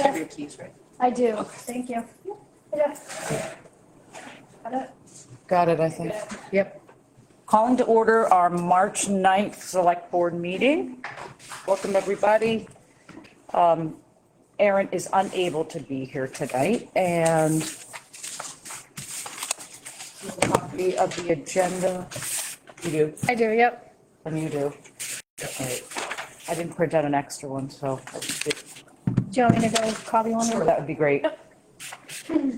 have your keys, right? I do, thank you. Yeah. Got it? Got it, I think. Yep. Calling to order our March 9th Select Board meeting. Welcome, everybody. Aaron is unable to be here tonight, and a copy of the agenda. You do? I do, yep. And you do? Okay. I didn't print out an extra one, so Do you want me to go copy one? that would be great.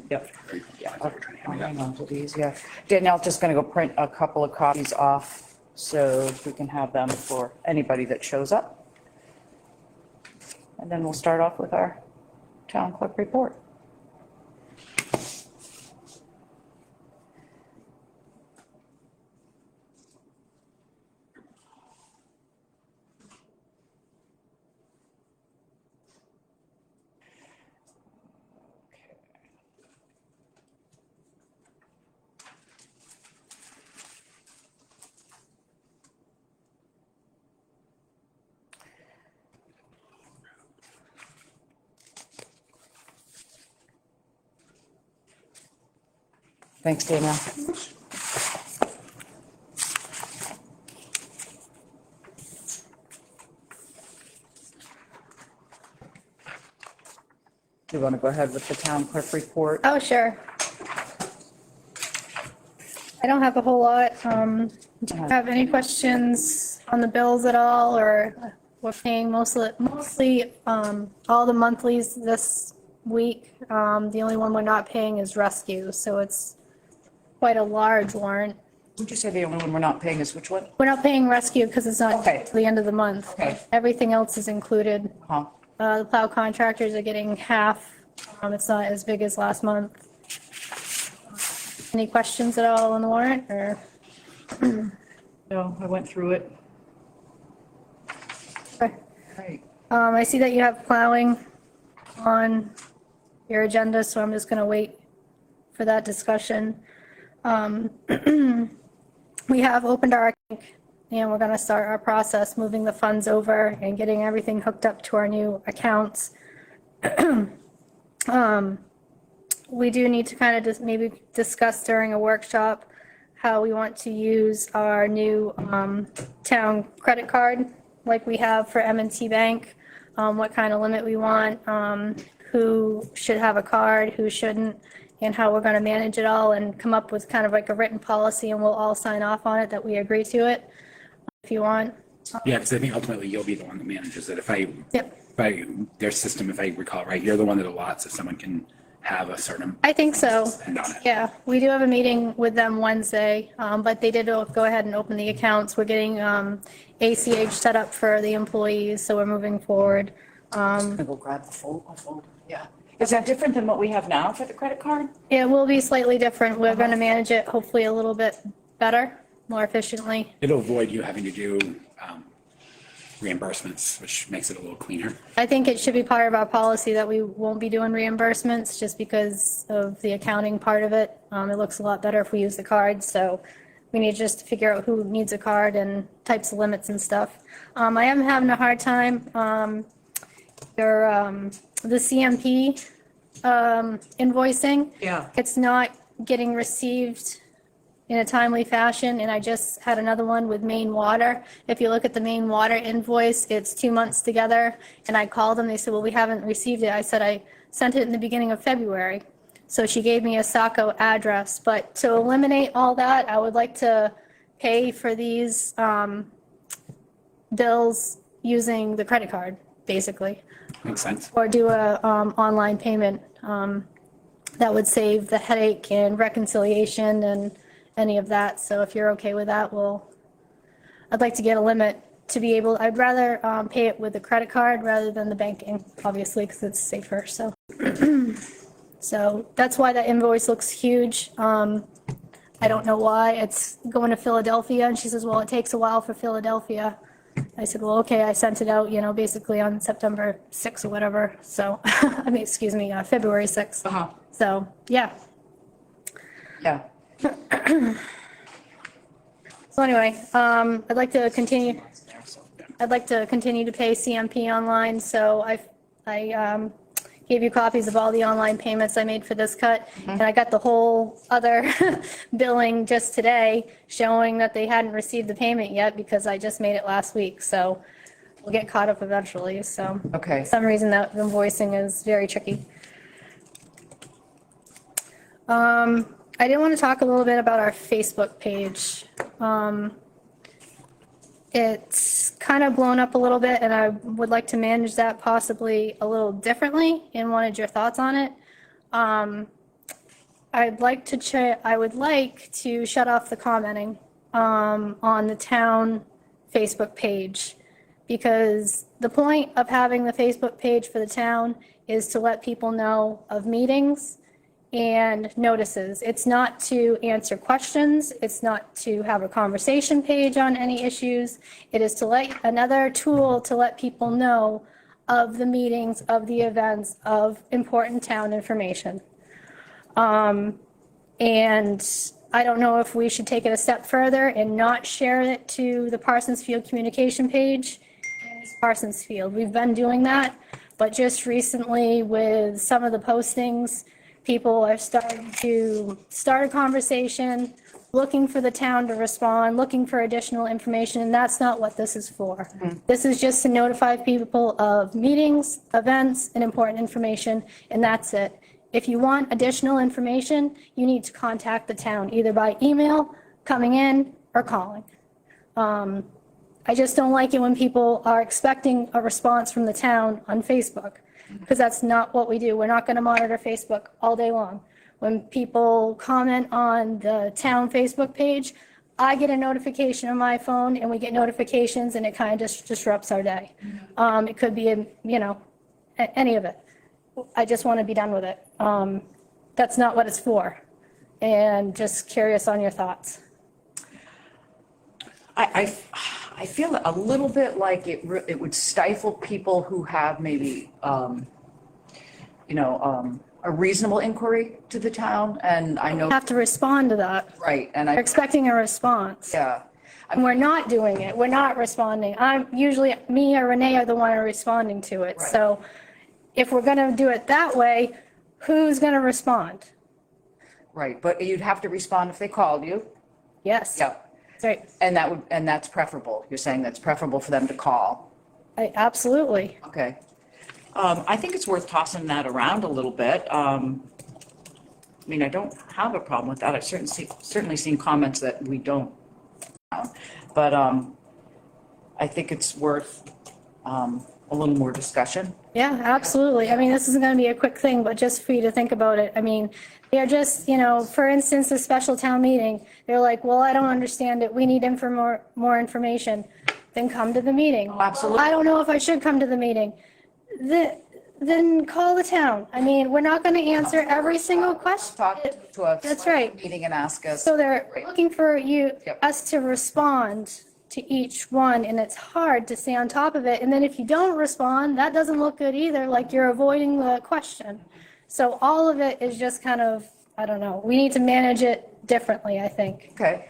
Yep. Yeah, I'll hang on to these, yeah. Danielle's just gonna go print a couple of copies off so we can have them for anybody that shows up. And then we'll start off with our town clerk report. Thanks, Danielle. You want to go ahead with the town clerk report? Oh, sure. I don't have a whole lot. Do you have any questions on the bills at all, or we're paying mostly all the monthlies this week. The only one we're not paying is rescue, so it's quite a large warrant. Would you say the only one we're not paying is which one? We're not paying rescue because it's not Okay. to the end of the month. Okay. Everything else is included. Huh? The plow contractors are getting half. It's not as big as last month. Any questions at all on the warrant, or? No, I went through it. Okay. Right. I see that you have plowing on your agenda, so I'm just gonna wait for that discussion. We have opened our account, and we're gonna start our process, moving the funds over and getting everything hooked up to our new accounts. We do need to kind of just maybe discuss during a workshop how we want to use our new town credit card like we have for M&T Bank, what kind of limit we want, who should have a card, who shouldn't, and how we're going to manage it all, and come up with kind of like a written policy, and we'll all sign off on it that we agree to it, if you want. Yeah, because I think ultimately you'll be the one that manages it. Yep. Their system, if I recall right, you're the one that allots if someone can have a certain. I think so. Spend on it. Yeah, we do have a meeting with them Wednesday, but they did go ahead and open the accounts. We're getting ACH set up for the employees, so we're moving forward. I'm gonna go grab the folder. Yeah. Is that different than what we have now for the credit card? It will be slightly different. We're going to manage it hopefully a little bit better, more efficiently. It'll avoid you having to do reimbursements, which makes it a little cleaner. I think it should be part of our policy that we won't be doing reimbursements just because of the accounting part of it. It looks a lot better if we use the card, so we need just to figure out who needs a card and types of limits and stuff. I am having a hard time. The CMP invoicing. Yeah. It's not getting received in a timely fashion, and I just had another one with Maine Water. If you look at the Maine Water invoice, it's 2 months together, and I called them, they said, well, we haven't received it. I said, I sent it in the beginning of February. So she gave me a Saco address, but to eliminate all that, I would like to pay for these bills using the credit card, basically. Makes sense. Or do a online payment. That would save the headache and reconciliation and any of that. So if you're okay with that, I'd like to get a limit to be able, I'd rather pay it with a credit card rather than the banking, obviously, because it's safer, so. So that's why that invoice looks huge. I don't know why. It's going to Philadelphia, and she says, well, it takes a while for Philadelphia. I said, well, okay, I sent it out, basically on September 6th or whatever. So, February 6th. Uh-huh. So, yeah. Yeah. So anyway, I'd like to continue to pay CMP online. So I gave you copies of all the online payments I made for this cut. And I got the whole other billing just today showing that they hadn't received the payment yet because I just made it last week. So we'll get caught up eventually. So Okay. for some reason that invoicing is very tricky. I did want to talk a little bit about our Facebook page. It's kind of blown up a little bit, and I would like to manage that possibly a little differently and wanted your thoughts on it. I would like to shut off the commenting on the town Facebook page, because the point of having the Facebook page for the town is to let people know of meetings and notices. It's not to answer questions. It's not to have a conversation page on any issues. It is to another tool to let people know of the meetings, of the events, of important town information. And I don't know if we should take it a step further and not share it to the Parsons Field communication page in East Parsons Field. We've been doing that, but just recently with some of the postings, people are starting to start a conversation, looking for the town to respond, looking for additional information, and that's not what this is for. This is just to notify people of meetings, events, and important information, and that's it. If you want additional information, you need to contact the town, either by email, coming in, or calling. I just don't like it when people are expecting a response from the town on Facebook, because that's not what we do. We're not going to monitor Facebook all day long. When people comment on the town Facebook page, I get a notification on my phone, and we get notifications, and it kind of just disrupts our day. It could be, any of it. I just want to be done with it. That's not what it's for. And just curious on your thoughts. I feel a little bit like it would stifle people who have maybe, a reasonable inquiry to the town, and I know. Have to respond to that. Right, and They're expecting a response. yeah. And we're not doing it. We're not responding. Me or Renee are the one responding to it. Right. So if we're going to do it that way, who's going to respond? Right, but you'd have to respond if they called you. Yes. Yeah. That's right. And that's preferable. You're saying that's preferable for them to call. Absolutely. Okay. I think it's worth tossing that around a little bit. I don't have a problem with that. I've certainly seen comments that we don't. But I think it's worth a little more discussion. Yeah, absolutely. This isn't going to be a quick thing, but just for you to think about it. They're just, for instance, a special town meeting. They're like, well, I don't understand it. We need more information. Then come to the meeting. Oh, absolutely. I don't know if I should come to the meeting. Then call the town. We're not going to answer every single question. Talk to us. That's right. Meeting and ask us. So they're looking for Yep. us to respond to each one, and it's hard to stay on top of it. And then if you don't respond, that doesn't look good either, like you're avoiding the question. So all of it is just kind of, I don't know, we need to manage it differently, I think. Okay.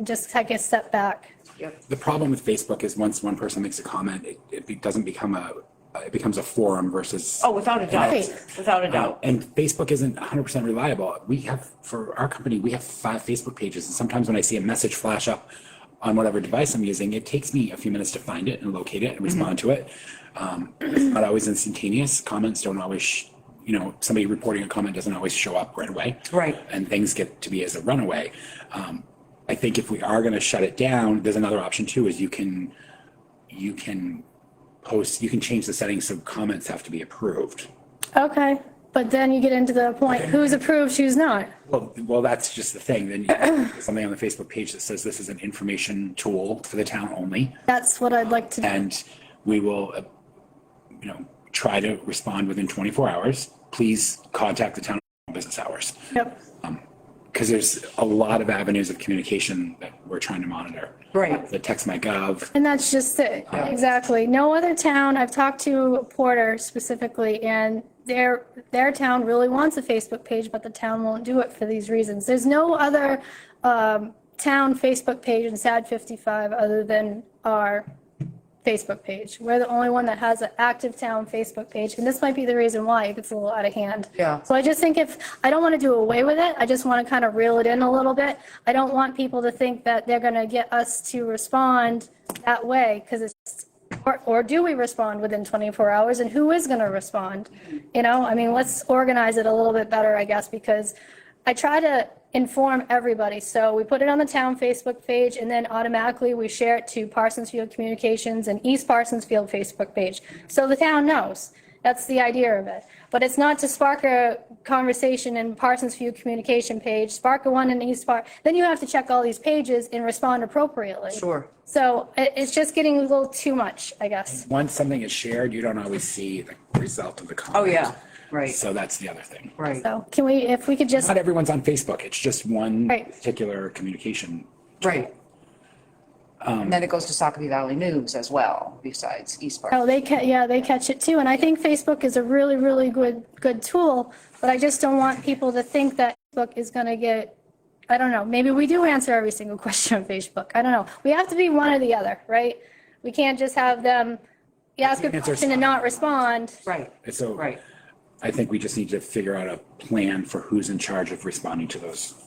Just take a step back. Yep. The problem with Facebook is once one person makes a comment, it doesn't become it becomes a forum versus. Oh, without a doubt. Right. Without a doubt. And Facebook isn't 100% reliable. For our company, we have 5 Facebook pages. And sometimes when I see a message flash up on whatever device I'm using, it takes me a few minutes to find it and locate it and respond to it. It's not always instantaneous. Comments don't always, somebody reporting a comment doesn't always show up right away. Right. And things get to be as a runaway. I think if we are going to shut it down, there's another option too, is you can change the settings so comments have to be approved. Okay, but then you get into the point, who's approved, who's not? Well, that's just the thing. Then you have something on the Facebook page that says this is an information tool for the town only. That's what I'd like to do. And we will, try to respond within 24 hours. Please contact the town business hours. Yep. Because there's a lot of avenues of communication that we're trying to monitor. Right. The text.my.gov. And that's just it. Exactly. No other town, I've talked to Porter specifically, and their town really wants a Facebook page, but the town won't do it for these reasons. There's no other town Facebook page in SAD 55 other than our Facebook page. We're the only one that has an active town Facebook page, and this might be the reason why it gets a little out of hand. Yeah. So I just think I don't want to do away with it, I just want to kind of reel it in a little bit. I don't want people to think that they're going to get us to respond that way, because it's, or do we respond within 24 hours, and who is going to respond? You know, I mean, let's organize it a little bit better, I guess, because I try to inform everybody. So we put it on the town Facebook page, and then automatically we share it to Parsonsfield Communications and East Parsonsfield Facebook page. So the town knows. That's the idea of it. But it's not to spark a conversation in Parsonsfield Communication page, spark a one in East Par, then you have to check all these pages and respond appropriately. Sure. So it's just getting a little too much, I guess. Once something is shared, you don't always see the result of the comment. Oh, yeah, right, So that's the other thing. right, So can we, if we could just, Not everyone's on Facebook. It's just one Right. particular communication. right. And then it goes to Saukville Valley News as well, besides East Park. oh, they catch it too. And I think Facebook is a really, really good tool, but I just don't want people to think that Facebook is going to get, I don't know, maybe we do answer every single question on Facebook. I don't know. We have to be one or the other, right? We can't just have them ask a question and not respond. Right, So right. I think we just need to figure out a plan for who's in charge of responding to those Yeah,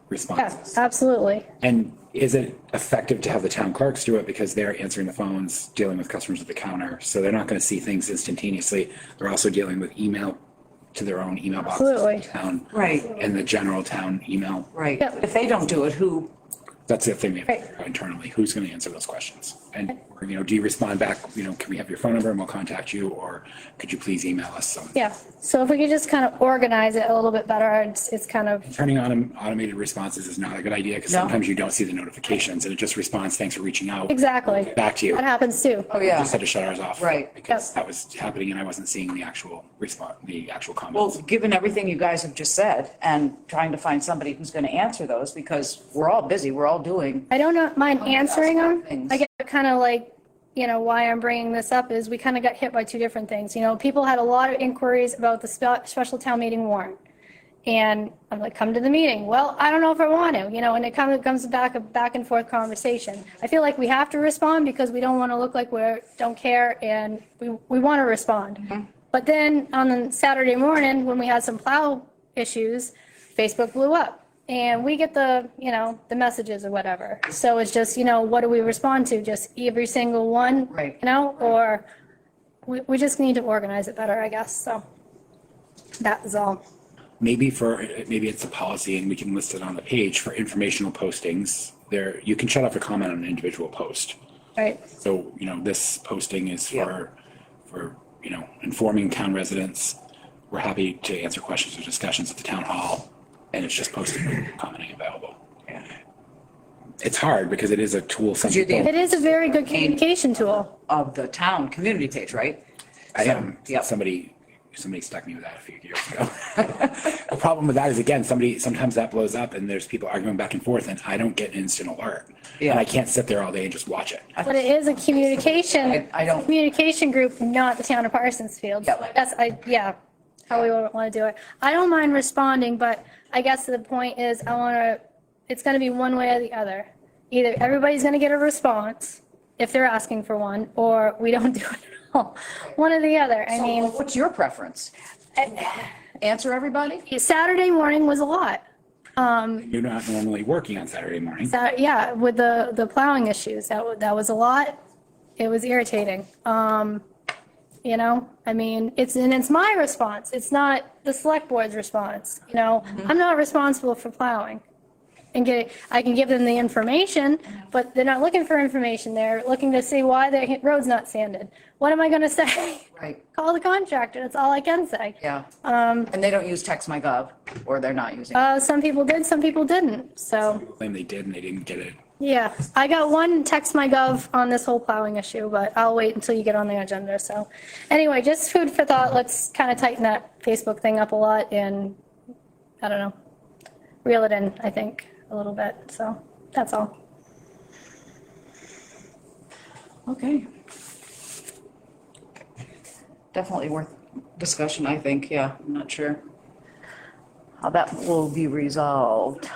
responses. absolutely. And is it effective to have the town clerks do it because they're answering the phones, dealing with customers at the counter? So they're not going to see things instantaneously. They're also dealing with email to their own email boxes. Absolutely. Town. Right. And the general town email. Right. Yeah. If they don't do it, who, That's the thing we have to Right. figure out internally. Who's going to answer those questions? And, or, do you respond back, can we have your phone number and we'll contact you? Or could you please email us? So Yeah. So if we could just kind of organize it a little bit better, it's kind of, turning on automated responses is not a good idea because No. sometimes you don't see the notifications and it just responds, thanks for reaching out. exactly. Back to you. That happens too. oh, We yeah. just had to shut ours off. Right. Because Yep. that was happening and I wasn't seeing the actual response, the actual Well, comments. given everything you guys have just said and trying to find somebody who's going to answer those, because we're all busy, we're all doing, I don't mind answering them. Things. I get kind of like, why I'm bringing this up is we kind of got hit by two different things. People had a lot of inquiries about the special town meeting warrant. And I'm like, come to the meeting. Well, I don't know if I want to, and it kind of comes back, a back and forth conversation. I feel like we have to respond because we don't want to look like we don't care and we want to respond. But then on the Saturday morning, when we had some plow issues, Facebook blew up. And we get the messages or whatever. So it's just, what do we respond to? Just every single one? Right. Or we just need to organize it better, I guess. So that is all. Maybe it's a policy and we can list it on the page for informational postings. There, you can shut off a comment on an individual post. Right. So, this posting is for, informing town residents. We're happy to answer questions or discussions at the town hall. And it's just posted with commenting available. Yeah. It's hard because it is a tool. Some you're the- people, It is a very good communication tool. of the town community page, right? I am, Yep. somebody stuck me with that a few years ago. The problem with that is, again, sometimes that blows up and there's people arguing back and forth and I don't get an instant alert. Yeah. And I can't sit there all day and just watch it. But it is a communication. I don't- Communication group, not the town of Parsonsfield. Yep. So that's, how we want to do it. I don't mind responding, but I guess the point is it's going to be one way or the other. Either everybody's going to get a response if they're asking for one, or we don't do it at all. One or the other. I mean, What's your preference? Answer everybody? Saturday morning was a lot. You're not normally working on Saturday morning. Yeah, with the plowing issues, that was a lot. It was irritating. It's my response. It's not the select board's response. I'm not responsible for plowing. I can give them the information, but they're not looking for information. They're looking to see why their road's not sanded. What am I going to say? Right, Call the contractor. That's all I can say. yeah. And they don't use text.my.gov, or they're not using it. Some people did, some people didn't. So. Claim they did and they didn't get it. Yeah, I got one text my gov on this whole plowing issue, but I'll wait until you get on the agenda. So anyway, just food for thought. Let's kind of tighten that Facebook thing up a lot and, I don't know, reel it in, I think, a little bit. So that's all. Okay. Definitely worth discussion, I think, yeah, I'm not sure how that will be resolved.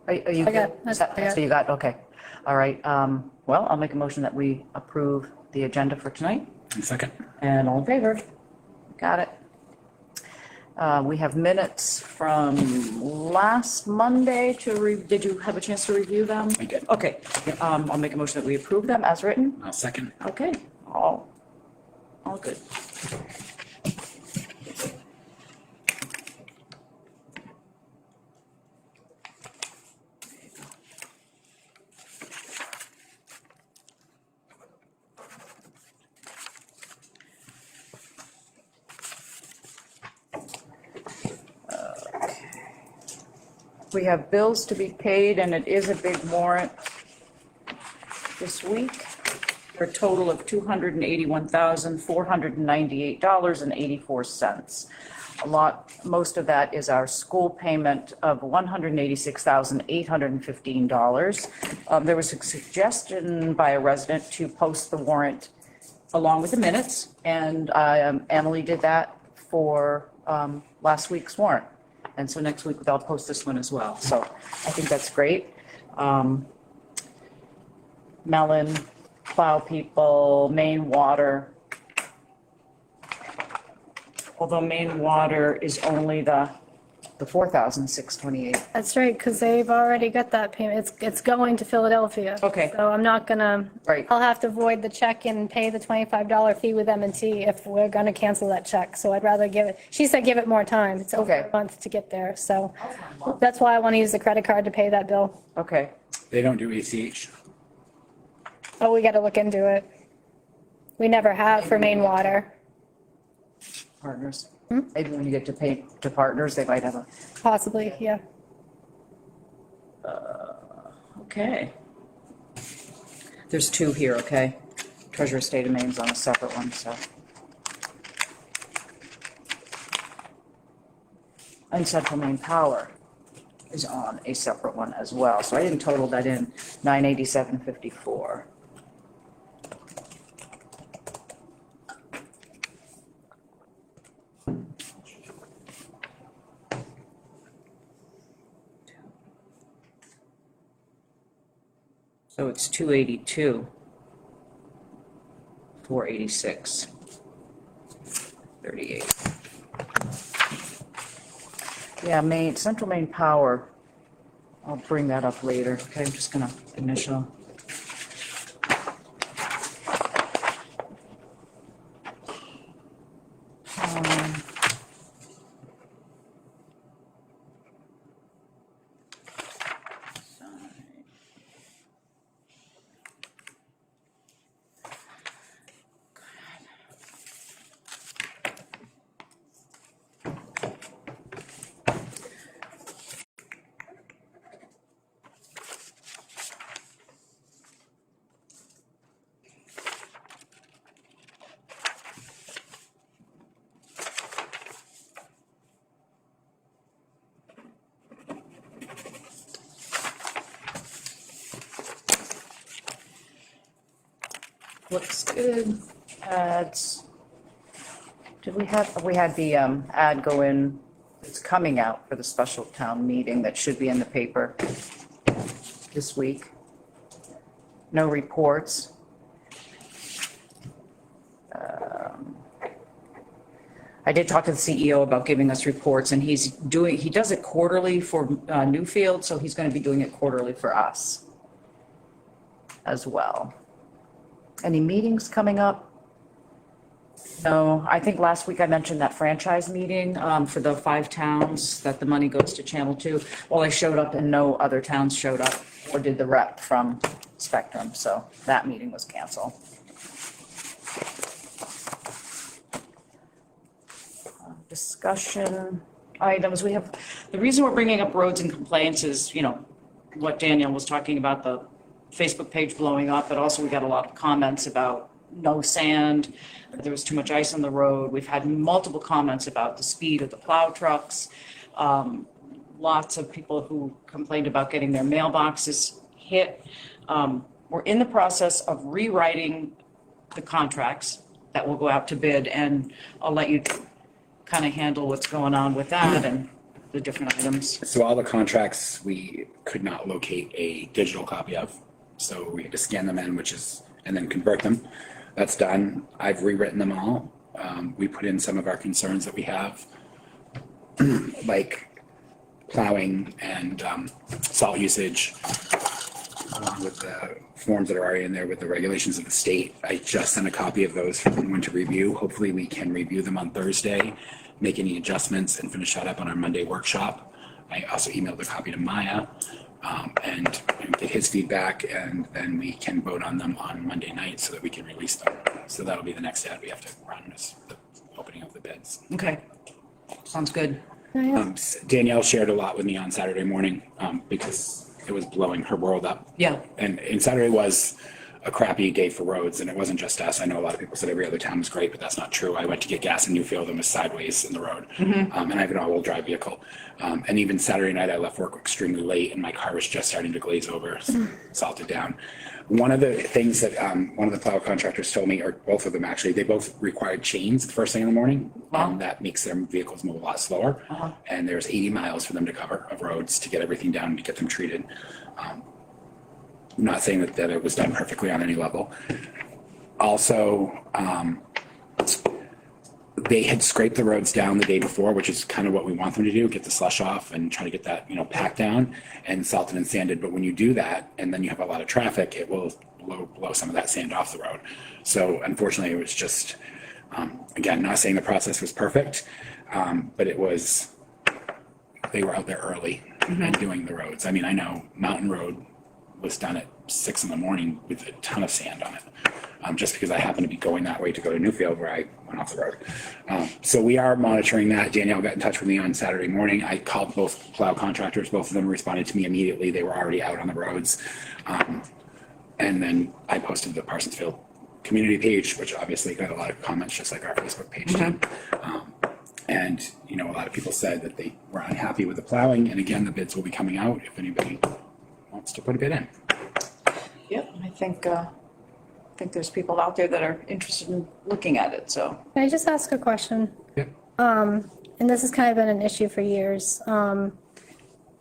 Are you I got- good? Is that- So you got, okay, all right, well, I'll make a motion that we approve the agenda for tonight. Second. And all in favor? Got it. We have minutes from last Monday did you have a chance to review them? I did. Okay, I'll make a motion that we approve them as written. I'll second. Okay, all good. We have bills to be paid, and it is a big warrant this week for a total of $281,498.84. Most of that is our school payment of $186,815. There was a suggestion by a resident to post the warrant along with the minutes, and Emily did that for last week's warrant. And so next week I'll post this one as well. So I think that's great. Melon, plow people, main water. Although main water is only the 4,628. That's right, because they've already got that payment. It's going to Philadelphia. Okay. So I'm not gonna. Right. I'll have to void the check and pay the $25 fee with M&T if we're gonna cancel that check. So I'd rather give it, she said give it more time. It's over Okay. a month to get there, so that's why I want to use the credit card to pay that bill. Okay. They don't do ACH. Oh, we gotta look into it. We never have for main water, Partners. Maybe when you get to pay to partners, they might have a, possibly, yeah. okay. There's two here, okay? Treasurer State of Maine's on a separate one, so. And Central Maine Power is on a separate one as well. So I didn't total that in, 987.54. So it's 282, 486, 38. Yeah, Central Maine Power, I'll bring that up later. Okay, I'm just gonna initial. Looks good. Ads. We had the ad go in, it's coming out for the special town meeting that should be in the paper this week. No reports. I did talk to the CEO about giving us reports, and he does it quarterly for Newfield, so he's going to be doing it quarterly for us as well. Any meetings coming up? No, I think last week I mentioned that franchise meeting for the 5 towns that the money goes to Channel 2. Well, I showed up and no other towns showed up or did the rep from Spectrum, so that meeting was canceled. Discussion items. We have, the reason we're bringing up roads and complaints is, you know, what Danielle was talking about, the Facebook page blowing up, but also we got a lot of comments about no sand, there was too much ice on the road. We've had multiple comments about the speed of the plow trucks. Lots of people who complained about getting their mailboxes hit. We're in the process of rewriting the contracts that will go out to bid, and I'll let you kind of handle what's going on with that and the different items. So all the contracts we could not locate a digital copy of. So we had to scan them in, and then convert them. That's done. I've rewritten them all. We put in some of our concerns that we have, like plowing and salt usage, along with the forms that are already in there with the regulations of the state. I just sent a copy of those for anyone to review. Hopefully we can review them on Thursday, make any adjustments, and finish that up on our Monday workshop. I also emailed a copy to Maya and get his feedback, and then we can vote on them on Monday night so that we can release them. So that'll be the next step we have to run, is the opening of the bids. Okay, sounds good. Danielle shared a lot with me on Saturday morning because it was blowing her world up. Yeah. And Saturday was a crappy day for roads, and it wasn't just us. I know a lot of people said every other town was great, but that's not true. I went to get gas in Newfield and was sideways in the road, and I have an all-wheel drive vehicle. And even Saturday night, I left work extremely late, and my car was just starting to glaze over, salted down. One of the things that one of the plow contractors told me, or both of them actually, they both required chains the first thing in the morning, and that makes their vehicles move a lot slower. And there's 80 miles for them to cover of roads to get everything down and to get them treated. I'm not saying that it was done perfectly on any level. Also, they had scraped the roads down the day before, which is kind of what we want them to do, get the slush off and try to get that, packed down and salted and sanded. But when you do that and then you have a lot of traffic, it will blow some of that sand off the road. So unfortunately, it was just, again, not saying the process was perfect, but they were out there early and doing the roads. I mean, I know Mountain Road was done at 6 a.m. with a ton of sand on it, just because I happened to be going that way to go to Newfield where I went off the road. So we are monitoring that. Danielle got in touch with me on Saturday morning. I called both plow contractors. Both of them responded to me immediately. They were already out on the roads. And then I posted the Parsonsfield community page, which obviously got a lot of comments, just like our Facebook page did. And, a lot of people said that they were unhappy with the plowing. And again, the bids will be coming out if anybody wants to put a bid in. Yep, I think there's people out there that are interested in looking at it, so. Can I just ask a question? Yeah. And this has kind of been an issue for years. I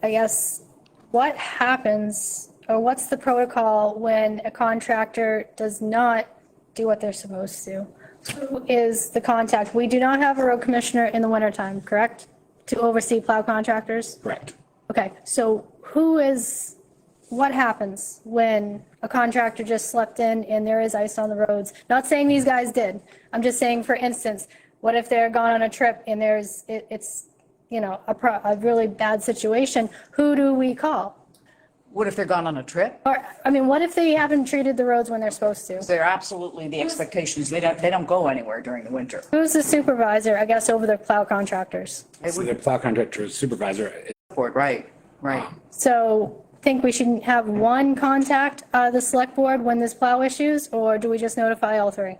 guess, what happens, or what's the protocol when a contractor does not do what they're supposed to? Who is the contact? We do not have a road commissioner in the wintertime, correct? To oversee plow contractors? Correct. Okay, so what happens when a contractor just slept in and there is ice on the roads? Not saying these guys did. I'm just saying, for instance, what if they're gone on a trip and it's a really bad situation? Who do we call? What if they're gone on a trip? Or, what if they haven't treated the roads when they're supposed to? They're absolutely the expectations. They don't go anywhere during the winter. Who's the supervisor, I guess, over the plow contractors? So the plow contractor supervisor. Right. So think we should have one contact the select board when there's plow issues, or do we just notify all three?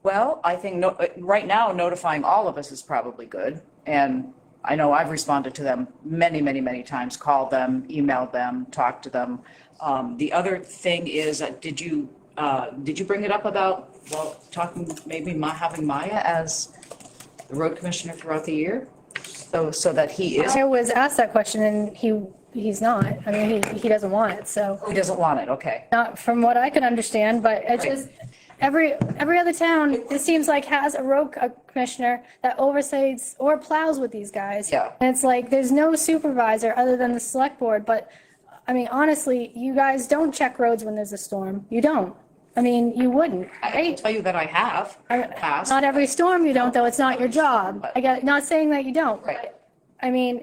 Well, I think right now notifying all of us is probably good. And I know I've responded to them many, many, many times, called them, emailed them, talked to them. The other thing is, did you bring it up about, having Maya as the road commissioner throughout the year? So that he is. I was asked that question and he's not. He doesn't want it, so. He doesn't want it, okay. Not from what I can understand, but it just, every other town, it seems like, has a road commissioner that oversees or plows with these guys. Yeah. And it's like, there's no supervisor other than the select board, but, honestly, you guys don't check roads when there's a storm. You don't. You wouldn't, I can right? tell you that I have in the past. Not every storm you don't, though. It's not your job. Not saying that you don't. Right.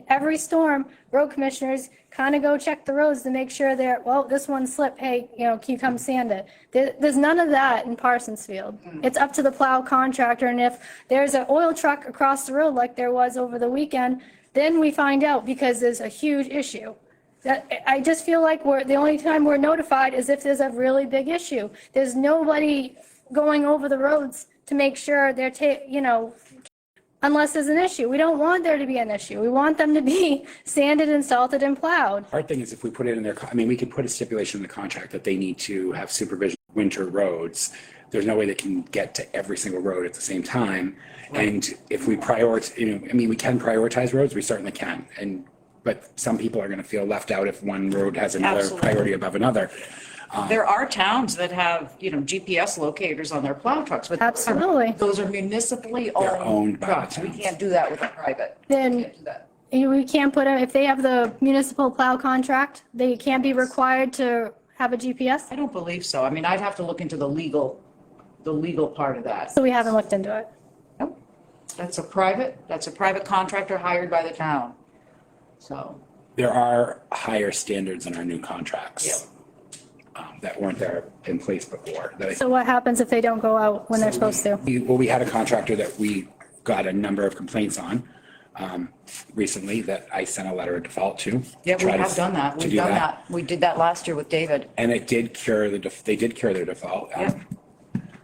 Every storm, road commissioners kind of go check the roads to make sure this one slipped. Hey, can you come sand it? There's none of that in Parsonsfield. It's up to the plow contractor. And if there's an oil truck across the road like there was over the weekend, then we find out because there's a huge issue. I just feel like the only time we're notified is if there's a really big issue. There's nobody going over the roads to make sure they're, unless there's an issue. We don't want there to be an issue. We want them to be sanded and salted and plowed. Hard thing is if we put it in their, we could put a stipulation in the contract that they need to have supervision of winter roads. There's no way they can get to every single road at the same time. And if we prioritize, we can prioritize roads, we certainly can. But some people are going to feel left out if one road has another Absolutely. priority above another. There are towns that have, GPS locators on their plow trucks, but Absolutely. those are municipally They're owned owned by the trucks. We towns. can't do that with a private. Then- We can't do that. We can't put, if they have the municipal plow contract, they can't be required to have a GPS? I don't believe so. I mean, I'd have to look into the legal part of that. So we haven't looked into it. Nope. That's a private contractor hired by the town. So, There are higher standards in our new contracts that weren't there in place before. That I So what happens if they don't go out when they're supposed to? we had a contractor that we got a number of complaints on recently that I sent a letter of default to. yeah, we Try to- have done that. to We've do done that. We did that last year with David. And it did cure they did cure their default. Yeah.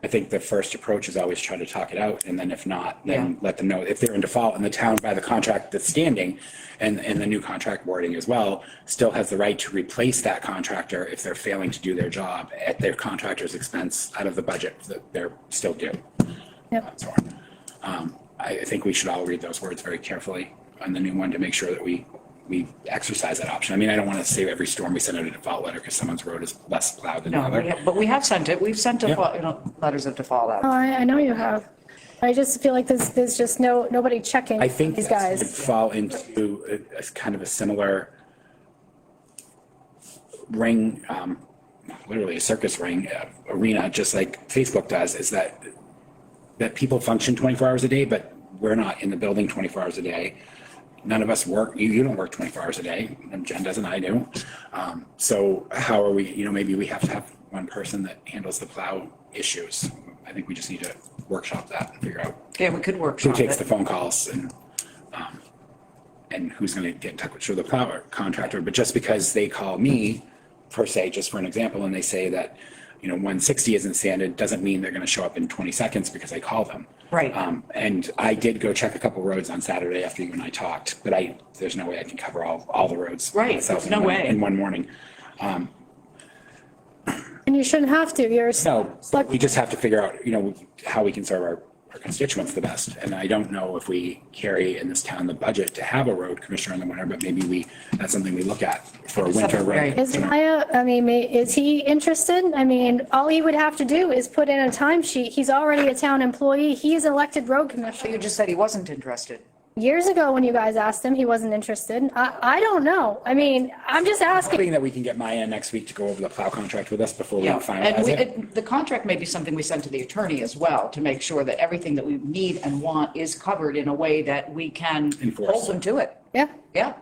I think the first approach is always try to talk it out, and then if not, then Yeah. let them know if they're in default and the town by the contract that's standing and the new contract wording as well, still has the right to replace that contractor if they're failing to do their job at their contractor's expense out of the budget that they're still due. Yep. So, I think we should all read those words very carefully on the new one to make sure that we exercise that option. I mean, I don't want to say every storm we send out a default letter because someone's road is less plowed than No, another. but we have sent it. We've sent letters of default out. Oh, I know you have. I just feel like there's just nobody checking I think these that's would guys. fall into a kind of a similar ring, literally a circus ring arena, just like Facebook does, is that people function 24 hours a day, but we're not in the building 24 hours a day. None of us work, you don't work 24 hours a day, and Jen doesn't, I do. So how are we, maybe we have to have one person that handles the plow issues. I think we just need to workshop that and figure out Yeah, we could who workshop takes the it. phone calls and who's going to get in touch with the plow contractor. But just because they call me, per se, just for an example, and they say that, 160 isn't sanded, doesn't mean they're going to show up in 20 seconds because I call them. Right. And I did go check a couple roads on Saturday after you and I talked, but there's no way I can cover all the roads. Right, myself there's no way. in one morning. And you shouldn't have to. No, but we just have to figure out, how we can serve our constituents the best. And I don't know if we carry in this town the budget to have a road commissioner in the winter, but maybe that's something we look at for a winter road. Is Maya, is he interested? I mean, all he would have to do is put in a timesheet. He's already a town employee. He's elected road commissioner. You just said he wasn't interested. Years ago, when you guys asked him, he wasn't interested. I don't know. I mean, I'm just asking. Hoping that we can get Maya next week to go over the plow contract with us before we Yeah, finalize and it. the contract may be something we send to the attorney as well, to make sure that everything that we need and want is covered in a way that we can Enforce. hold them to it. Yeah. Yeah.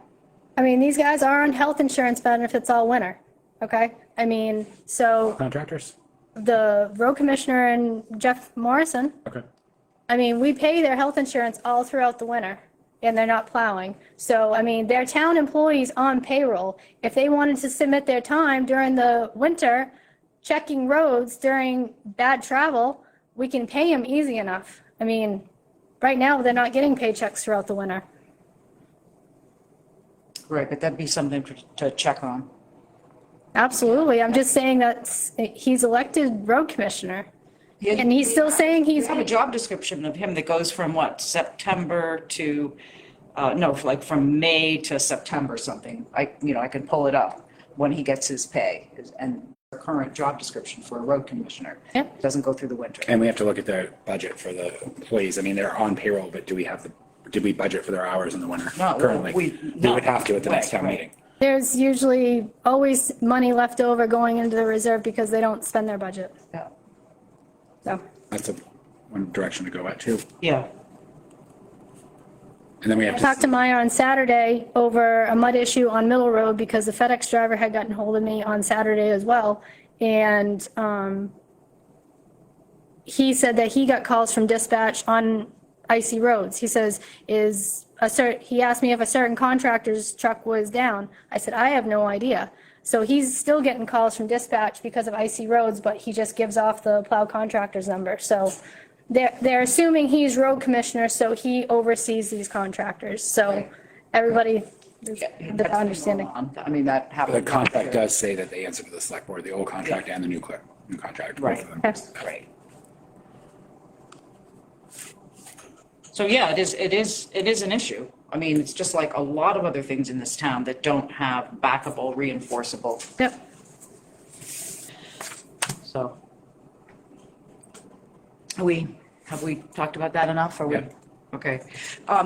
I mean, these guys are on health insurance benefits all winter. Okay. I mean, so Contractors? the road commissioner and Jeff Morrison, Okay. I mean, we pay their health insurance all throughout the winter and they're not plowing. So, I mean, they're town employees on payroll. If they wanted to submit their time during the winter, checking roads during bad travel, we can pay them easy enough. I mean, right now, they're not getting paychecks throughout the winter. Right, but that'd be something to check on. Absolutely. I'm just saying that he's elected road commissioner. And he's still saying You he's, have a job description of him that goes from what, September to, from May to September something. I can pull it up when he gets his pay and the current job description for a road commissioner. Yeah. Doesn't go through the winter. And we have to look at their budget for the employees. I mean, they're on payroll, but did we budget for their hours in the winter No, currently? We no. would have to at the next town Right. meeting. there's usually always money left over going into the reserve because they don't spend their budget. Yeah. So, That's one direction to go at too. Yeah. And then we have I talked to Maya on Saturday over a mud issue on Middle Road because the FedEx driver had gotten hold of me on Saturday as well. And he said that he got calls from dispatch on icy roads. He says, he asked me if a certain contractor's truck was down. I said, I have no idea. So he's still getting calls from dispatch because of icy roads, but he just gives off the plow contractor's number. So they're assuming he's road commissioner, so he oversees these contractors. So everybody, the understanding. I mean, that The happened. contract does say that they answer to the select board, the old contract and the new contract. both of them. Right. So, yeah, it is an issue. I mean, it's just like a lot of other things in this town that don't have backable, reinforceable. Yep. So. Have we talked about that enough? Or we? Yeah. Okay.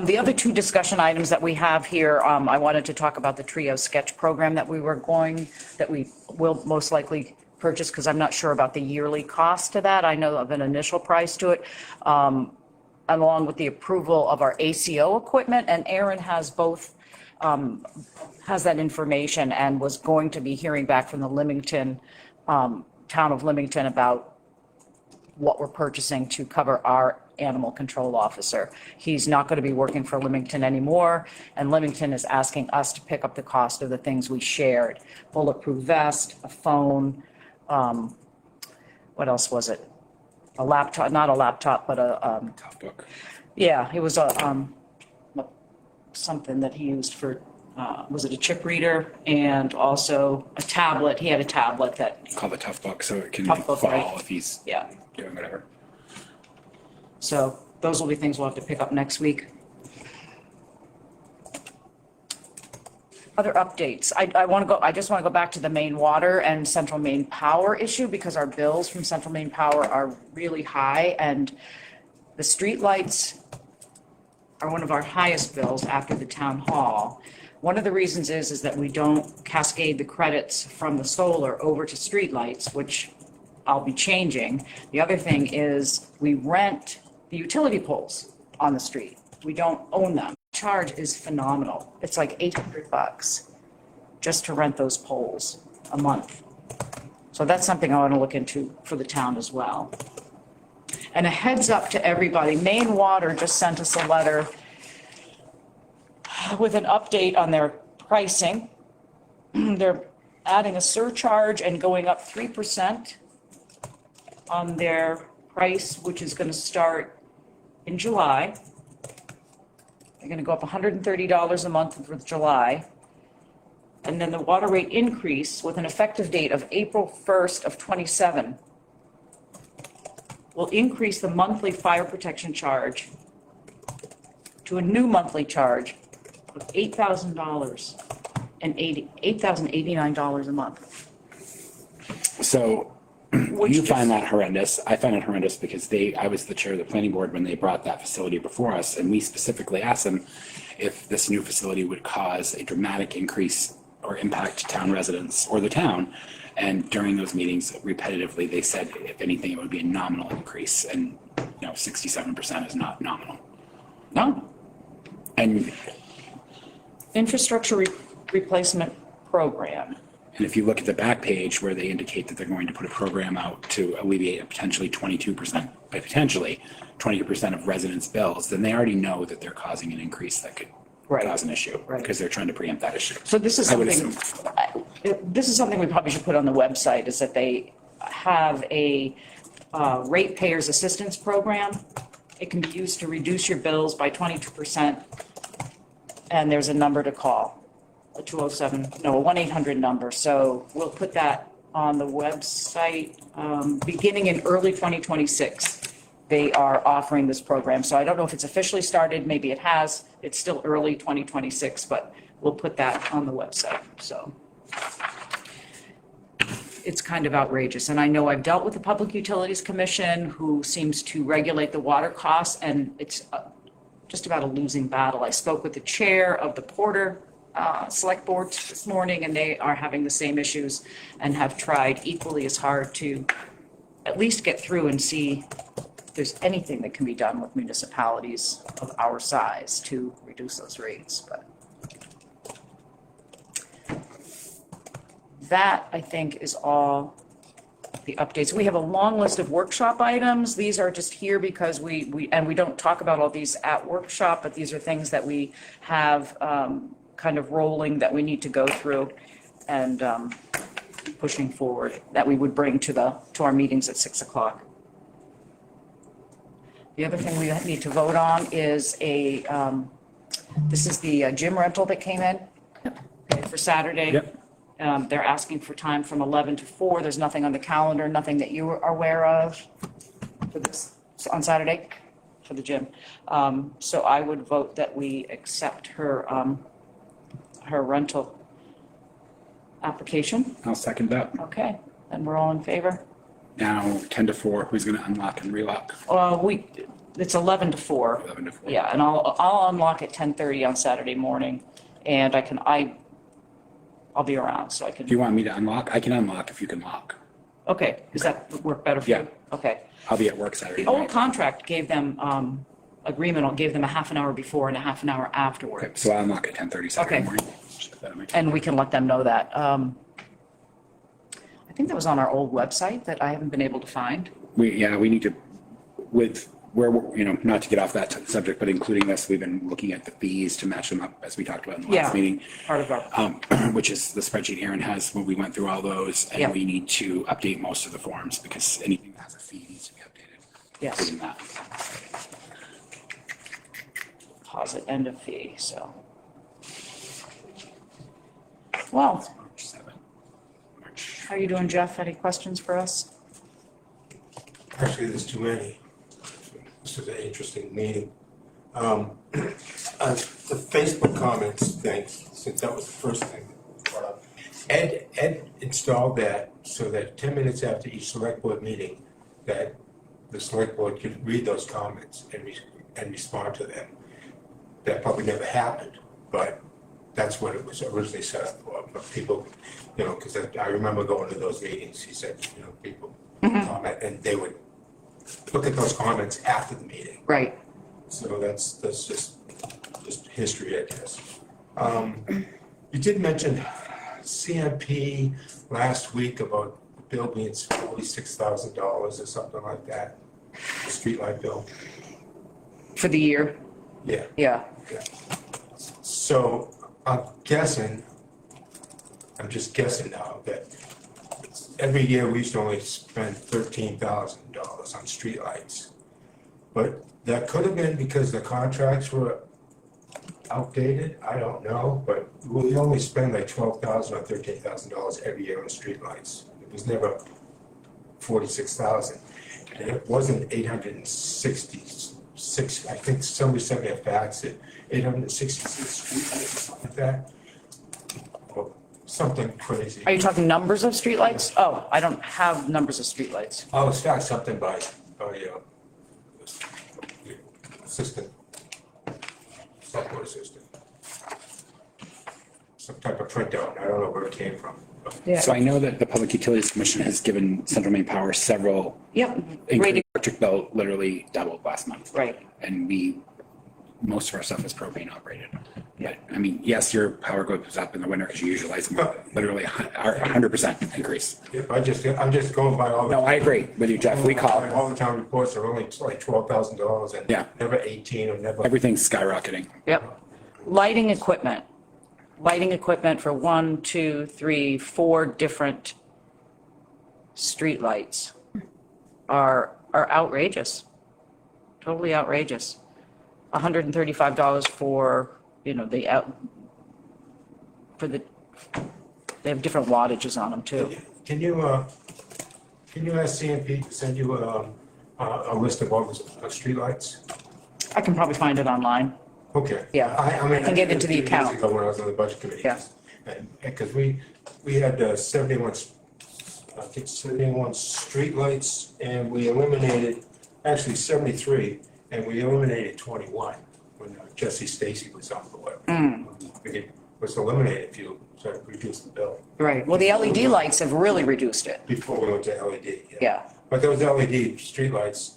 The other two discussion items that we have here, I wanted to talk about the Trio sketch program that we will most likely purchase, because I'm not sure about the yearly cost to that. I know of an initial price to it, along with the approval of our ACO equipment, and Aaron has both, has that information and was going to be hearing back from the Leamington, town of Leamington about what we're purchasing to cover our animal control officer. He's not going to be working for Leamington anymore, and Leamington is asking us to pick up the cost of the things we shared. Bulletproof vest, a phone, what else was it? A laptop, not a laptop, but a, Tough book. yeah, it was a, something that he used for, was it a chip reader? And also a tablet. He had a tablet that, Call it Tough Book so it can Tough Book, fall right. if he's yeah. doing whatever. So those will be things we'll have to pick up next week. Other updates. I just want to go back to the Maine water and Central Maine power issue, because our bills from Central Maine power are really high, and the streetlights are one of our highest bills after the town hall. One of the reasons is that we don't cascade the credits from the solar over to streetlights, which I'll be changing. The other thing is we rent the utility poles on the street. We don't own them. Charge is phenomenal. It's like $800 just to rent those poles a month. So that's something I want to look into for the town as well. And a heads up to everybody, Maine Water just sent us a letter with an update on their pricing. They're adding a surcharge and going up 3% on their price, which is going to start in July. They're going to go up $130 a month for July. And then the water rate increase with an effective date of April 1st of 27 will increase the monthly fire protection charge to a new monthly charge of $8,000 and $8,089 a month. So Which you just- find that horrendous. I find it horrendous because I was the chair of the planning board when they brought that facility before us, and we specifically asked them if this new facility would cause a dramatic increase or impact town residents or the town. And during those meetings, repetitively, they said, if anything, it would be a nominal increase. And, 67% is not nominal. No, And infrastructure replacement program. And if you look at the back page where they indicate that they're going to put a program out to alleviate a potentially 22%, by potentially 20% of residents' bills, then they already know that they're causing an increase that could Right. cause an issue. Right. Because they're trying to preempt that issue. So this is I would something, assume. this is something we probably should put on the website, is that they have a ratepayers assistance program. It can be used to reduce your bills by 22%. And there's a number to call, a 1-800 number. So we'll put that on the website, beginning in early 2026. They are offering this program. So I don't know if it's officially started, maybe it has. It's still early 2026, but we'll put that on the website, so. It's kind of outrageous, and I know I've dealt with the Public Utilities Commission, who seems to regulate the water costs, and it's just about a losing battle. I spoke with the chair of the Porter Selectboard this morning, and they are having the same issues and have tried equally as hard to at least get through and see if there's anything that can be done with municipalities of our size to reduce those rates, but that, I think, is all the updates. We have a long list of workshop items. These are just here because we don't talk about all these at workshop, but these are things that we have kind of rolling that we need to go through and pushing forward that we would bring to our meetings at 6 o'clock. The other thing we need to vote on is this is the gym rental that came in for Saturday. Yep. They're asking for time from 11 to 4. There's nothing on the calendar, nothing that you are aware of for this on Saturday for the gym. So I would vote that we accept her rental application. I'll second that. Okay, then we're all in favor. now 10 to 4. Who's going to unlock and relock? It's 11 to 4. 11 to 4. Yeah, and I'll unlock at 10:30 on Saturday morning, and I'll be around, so I can. If you want me to unlock, I can unlock if you can lock. Okay, does that work better for you? Yeah. Okay. I'll be at work Saturday The old night. contract gave them, gave them a half an hour before and a half an hour Okay, afterwards. so I'll unlock at 10:30 Saturday Okay. morning. Just put that on my- And we can let them know that. I think that was on our old website that I haven't been able to find. We need to, with where, not to get off that subject, but including this, we've been looking at the fees to match them up, as we talked about in the last meeting. Part of our, Which is the spreadsheet Aaron has when we went through all those, and Yep. we need to update most of the forms because anything that has a fee needs to be updated. Yes. Including that. deposit and a fee, so. Well, March 7th. March. how are you doing, Jeff? Any questions for us? Actually, there's too many. This is an interesting meeting. The Facebook comments thing, since that was the first thing brought up, Ed installed that so that 10 minutes after each select board meeting, that the select board could read those comments and respond to them. That probably never happened, but that's what it was originally set up for. But people, because I remember going to those meetings, he said, people comment, and they would look at those comments after the meeting. Right. So that's just history, I guess. You did mention CMP last week about the bill being $46,000 or something like that, the streetlight bill. For the year? Yeah. Yeah. So I'm just guessing now that every year we used to only spend $13,000 on streetlights. But that could have been because the contracts were outdated, I don't know, but we only spend like $12,000 or $13,000 every year on streetlights. It was never 46,000. And it wasn't 866, I think somebody sent me a fax at 866 streetlights or something like that. Or something crazy. Are you talking numbers of streetlights? Oh, I don't have numbers of streetlights. Oh, it's faxed something by assistant, software assistant. Some type of printout, I don't know where it came from. Yeah. So I know that the Public Utilities Commission has given Central Maine Power several Yep. increased Rating, electric bill literally doubled last month. right. And most of our stuff is propane operated. But I mean, yes, your power goes up in the winter because you utilize literally 100% increase. Yep, I'm just going by all the. No, I agree with you, Jeff. We call All the town reports are only like $12,000 and Yeah. never 18 or never. everything's skyrocketing. Yep. Lighting equipment. Lighting equipment for 1, 2, 3, 4 different streetlights are outrageous. Totally outrageous. $135 for, they have different wattages on them too. Can you ask CMP to send you a list of all the streetlights? I can probably find it online. Okay. Yeah. I mean, I can get into the a few years account. ago when I was on the budget committee. Yeah. Because we had 71 streetlights, and we eliminated, actually 73, and we eliminated 21 when Jesse Stacy was on board. It was eliminated, so it reduced the bill Right. Well, the LED lights have really reduced it. before we went to LED. Yeah. But those LED streetlights,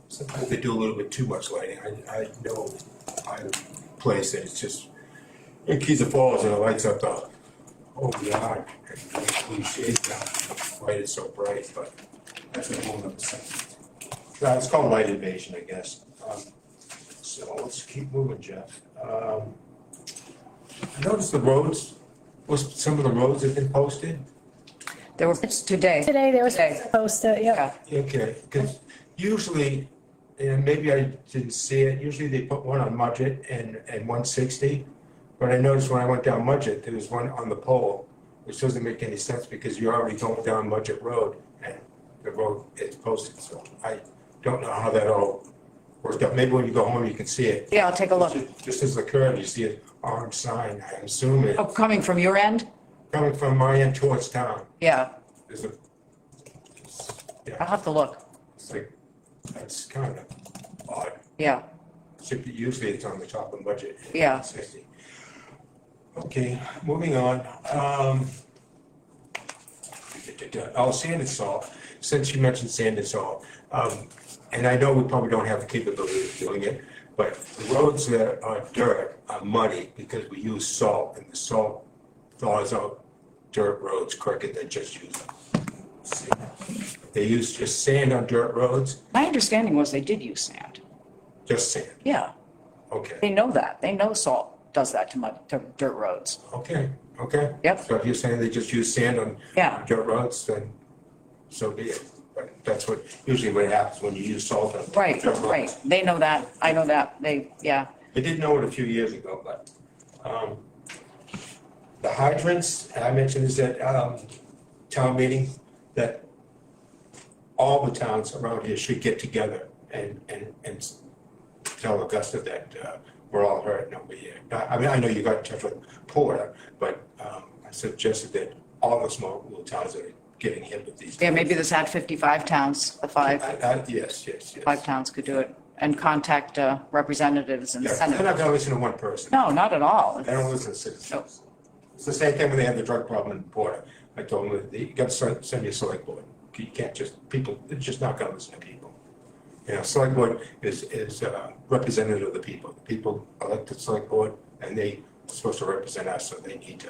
sometimes they do a little bit too much lighting. I know I place that it's just, in Keys of Falls, and it lights up the whole yard. And we shade down, light is so bright, but that's a whole other subject. It's called light invasion, I guess. So let's keep moving, Jeff. I noticed the roads, some of the roads have been posted. There were, it's today. Today, they were Today. supposed to, yep. Yeah. Okay, because usually, and maybe I didn't see it, usually they put one on Mudgett and 160. But I noticed when I went down Mudgett, there was one on the pole, which doesn't make any sense because you're already going down Mudgett Road and the road is posted. So I don't know how that all worked out. Maybe when you go home, you can see it. Yeah, I'll take a look. Just as the curve, you see an orange sign, I assume it, Oh, coming from your end? coming from my end towards town. Yeah. There's a I'll have to look. It's like, that's kind of odd. Yeah, Usually it's on the top of the budget. Yeah. 60. Okay, moving on. Oh, sand and salt, since you mentioned sand and salt. And I know we probably don't have the capability of doing it, but the roads that are dirt are muddy because we use salt, and the salt thaws out dirt roads quicker than just use sand. They use just sand on dirt roads, my understanding was they did use sand. just sand. Yeah, Okay, they know that. They know salt does that to dirt roads. okay, okay. Yep. So if you're saying they just use sand on Yeah. dirt roads, then so be it. But that's usually what happens when you use salt on Right, dirt roads. right. They know that. I know that. Yeah. I did know it a few years ago, but the hydrants, I mentioned this at town meeting, that all the towns around here should get together and tell Augusta that we're all hurting over here. I mean, I know you got in touch with Porter, but I suggested that all the small little towns that are getting hit with these. Yeah, maybe this had 55 towns, the five Yes. towns could do it, and contact representatives and Yeah, they're not senators. gonna listen to one person. No, not at all. They don't listen to citizens. It's the same thing when they had the drug problem in Porter. I told them, that you got to send your select board. You can't people, they're just not gonna listen to people. You know, select board is representative of the people. The people elect the select board, and they are supposed to represent us, so they need to.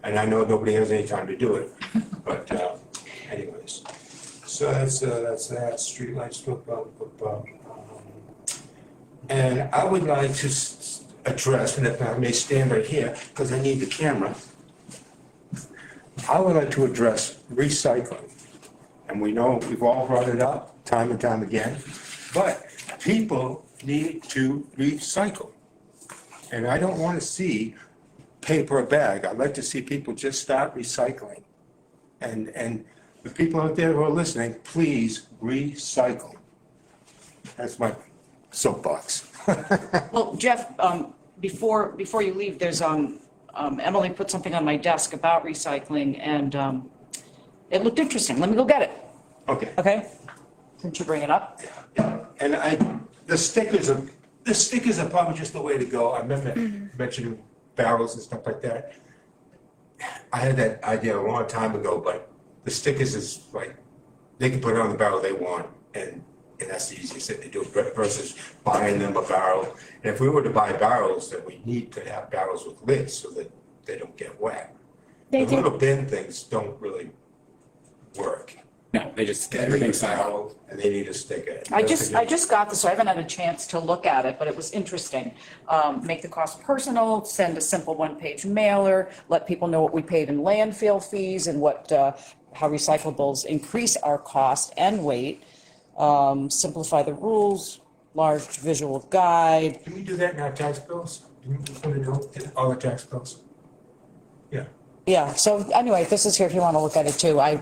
And I know nobody has any time to do it, but anyways. So that's that, streetlights, and I would like to address, and if I may stand right here, because I need the camera. I would like to address recycling. And we know, we've all brought it up time and time again, but people need to recycle. And I don't want to see paper a bag. I'd like to see people just start recycling. And the people out there who are listening, please recycle. That's my soapbox. Well, Jeff, before you leave, there's, Emily put something on my desk about recycling, and it looked interesting. Let me go get it, Okay. since you bring it up. And the stickers are probably just the way to go. I remember mentioning barrels and stuff like that. I had that idea a long time ago, but the stickers is like, they can put it on the barrel they want, and that's the easiest thing to do versus buying them a barrel. And if we were to buy barrels, then we need to have barrels with lids so that they don't get wet. They The do. little bin things don't really work. No, they just, They need a everything's silent. barrel and they need a sticker. I just got this, so I haven't had a chance to look at it, but it was interesting. Make the cost personal, send a simple one-page mailer, let people know what we paid in landfill fees and how recyclables increase our cost and weight. Simplify the rules, large visual guide. Can we do that in our tax bills? Can we put it in all the tax bills? Yeah. Yeah, so anyway, this is here if you want to look at it too. I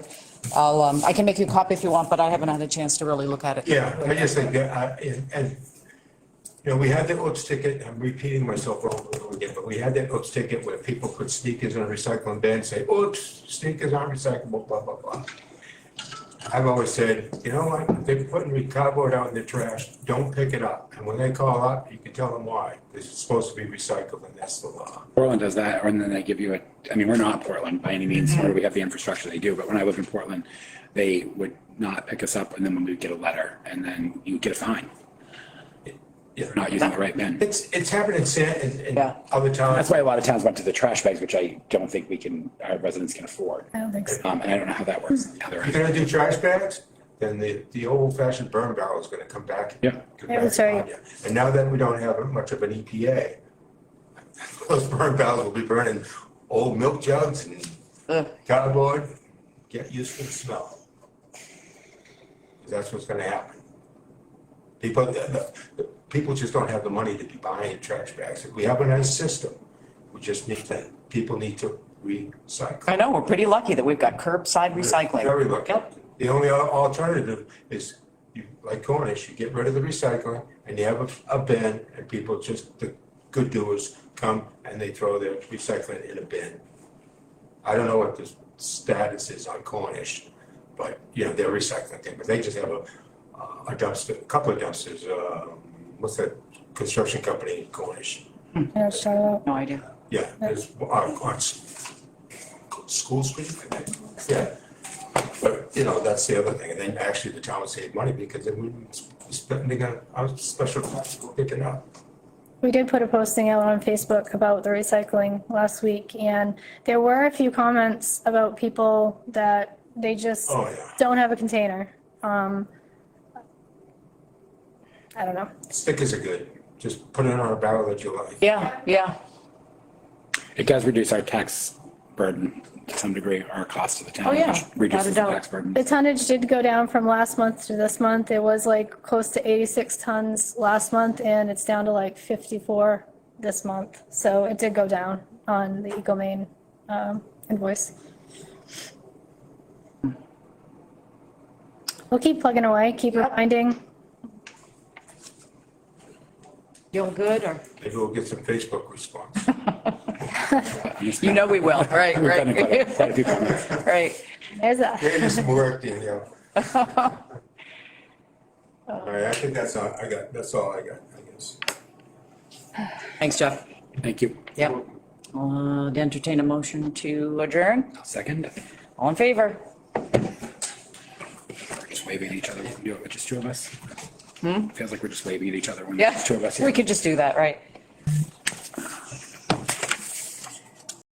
can make you a copy if you want, but I haven't had a chance to really look at it. Yeah, I just think that, we had the OPS ticket, I'm repeating myself over and over again, but we had that OPS ticket where people put sneakers in a recycling bin and say, oops, sneakers aren't recyclable, blah, blah, blah. I've always said, you know what, if they're putting cardboard out in the trash, don't pick it up. And when they call up, you can tell them why, because it's supposed to be recycled and that's the law. Portland does that, and then they give you I mean, we're not Portland by any means, nor do we have the infrastructure they do, but when I lived in Portland, they would not pick us up, and then when we'd get a letter, and then you would get a fine. Yeah. For not using the right bin. It's happened in Yeah. other towns. That's why a lot of towns went to the trash bags, which I don't think our residents can afford. I don't think so. And I don't know how that works. If you're gonna do trash bags, then the old fashioned burn barrel is gonna come back. Yeah. come Yeah, back that's right. on you. And now that we don't have much of an EPA, those burn barrels will be burning old milk jugs and Ugh. cardboard, get used to the smell. That's what's gonna happen. People just don't have the money to be buying trash bags. We have a nice system. People need to recycle. I know, we're pretty lucky that we've got curbside recycling. Very lucky. Yep. The only alternative is, like Cornish, you get rid of the recycling and you have a bin and people the good doers come and they throw their recycling in a bin. I don't know what the status is on Cornish, but, you know, they're recycling thing, but they just have a dumpster, a couple of dumpsters, what's that construction company, Cornish? Yeah, shout out. No idea. Yeah, there's, on School Street, I think, yeah. But, you know, that's the other thing, and then actually the town would save money because they wouldn't spending a special tax to pick it up. We did put a posting out on Facebook about the recycling last week, and there were a few comments about people that they just Oh, yeah. don't have a container. I don't know. Stickers are good, just put it on a barrel that you like. Yeah, yeah. It does reduce our tax burden to some degree, our cost to the town. Oh, yeah, which Reduces the without a tax burden. The tonnage did go down from last month to this month. It was like close to 86 tons last month, and it's down to like 54 this month. So it did go down on the EcoMaine invoice. We'll keep plugging away, keep reminding. Feel good or? Maybe we'll get some Facebook response. You know we will, right, We've gotten right, quite a few comments. right. There's a, Maybe some work, Danielle. All right, I think that's all I got, I guess. Thanks, Jeff. Thank you. Yep. Entertain a motion to adjourn. Second, All in favor? we're just waving at each other. We can do it with just two of us. Feels like we're just waving at each other when Yeah, there's two of us here. we could just do that, right?